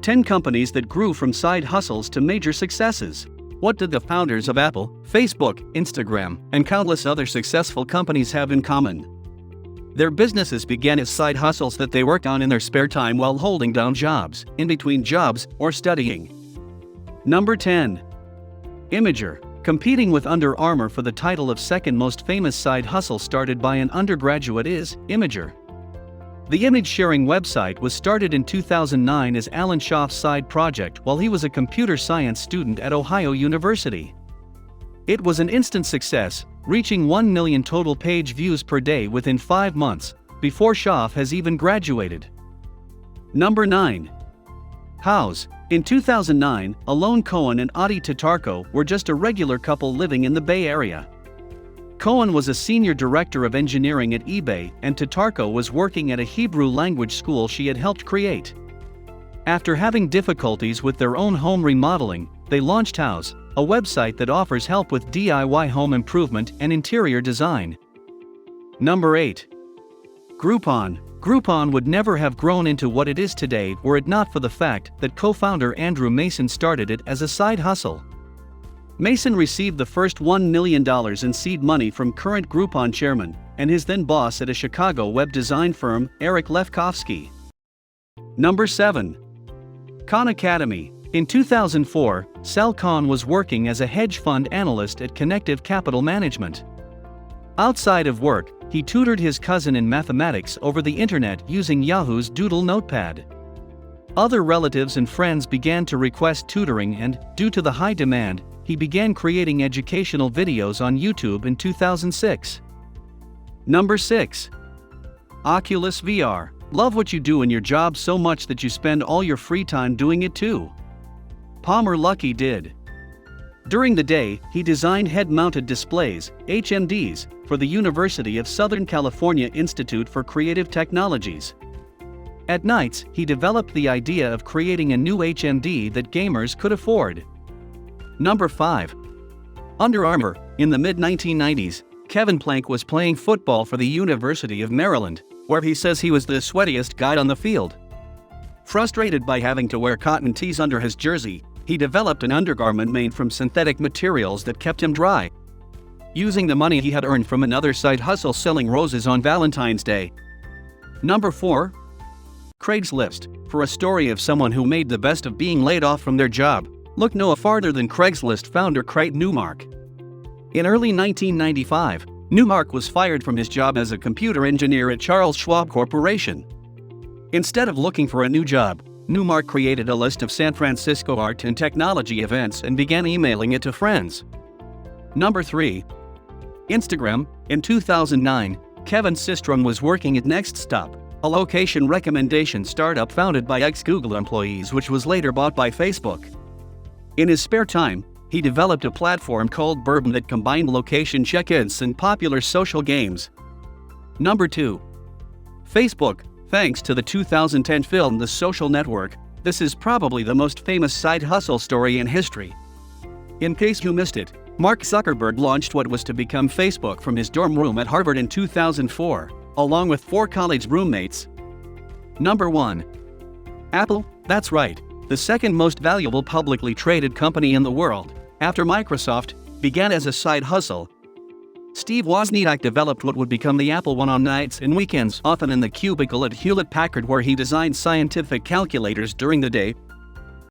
10 companies that grew from side hustles to major successes. What did the founders of Apple, Facebook, Instagram, and countless other successful companies have in common? Their businesses began as side hustles that they worked on in their spare time while holding down jobs, in between jobs, or studying. Number 10. Imager. Competing with Under Armour for the title of second most famous side hustle started by an undergraduate is Imager. The image-sharing website was started in 2009 as Alan Schaff's side project while he was a computer science student at Ohio University. It was an instant success, reaching 1 million total page views per day within 5 months, before Schaff has even graduated. Number 9. House. In 2009, Alon Cohen and Adi Tatarko were just a regular couple living in the Bay Area. Cohen was a senior director of engineering at eBay, and Tatarko was working at a Hebrew language school she had helped create. After having difficulties with their own home remodeling, they launched House, a website that offers help with DIY home improvement and interior design. Number 8. Groupon. Groupon would never have grown into what it is today were it not for the fact that co-founder Andrew Mason started it as a side hustle. Mason received the first $1 million in seed money from current Groupon chairman and his then boss at a Chicago web design firm, Eric Lefkofsky. Number 7. Khan Academy. In 2004, Sal Khan was working as a hedge fund analyst at Connective Capital Management. Outside of work, he tutored his cousin in mathematics over the internet using Yahoo's Doodle notepad. Other relatives and friends began to request tutoring and, due to the high demand, he began creating educational videos on YouTube in 2006. Number 6. Oculus VR. Love what you do in your job so much that you spend all your free time doing it too. Palmer Luckey did. During the day, he designed head-mounted displays, HMDs, for the University of Southern California Institute for Creative Technologies. At nights, he developed the idea of creating a new HMD that gamers could afford. Number 5. Under Armour. In the mid-1990s, Kevin Plank was playing football for the University of Maryland, where he says he was the sweatiest guy on the field. Frustrated by having to wear cotton tees under his jersey, he developed an undergarment made from synthetic materials that kept him dry. Using the money he had earned from another side hustle selling roses on Valentine's Day. Number 4. Craigslist. For a story of someone who made the best of being laid off from their job, look no farther than Craigslist founder Craig Newmark. In early 1995, Newmark was fired from his job as a computer engineer at Charles Schwab Corporation. Instead of looking for a new job, Newmark created a list of San Francisco art and technology events and began emailing it to friends. Number 3. Instagram. In 2009, Kevin Systrom was working at Next Stop, a location recommendation startup founded by ex-Google employees which was later bought by Facebook. In his spare time, he developed a platform called Bourbon that combined location check-ins and popular social games. Number 2. Facebook. Thanks to the 2010 film The Social Network, this is probably the most famous side hustle story in history. In case you missed it, Mark Zuckerberg launched what was to become Facebook from his dorm room at Harvard in 2004, along with 4 college roommates. Number 1. Apple. That's right, the second most valuable publicly traded company in the world, after Microsoft, began as a side hustle. Steve Wozniak developed what would become the Apple I on nights and weekends, often in the cubicle at Hewlett-Packard where he designed scientific calculators during the day,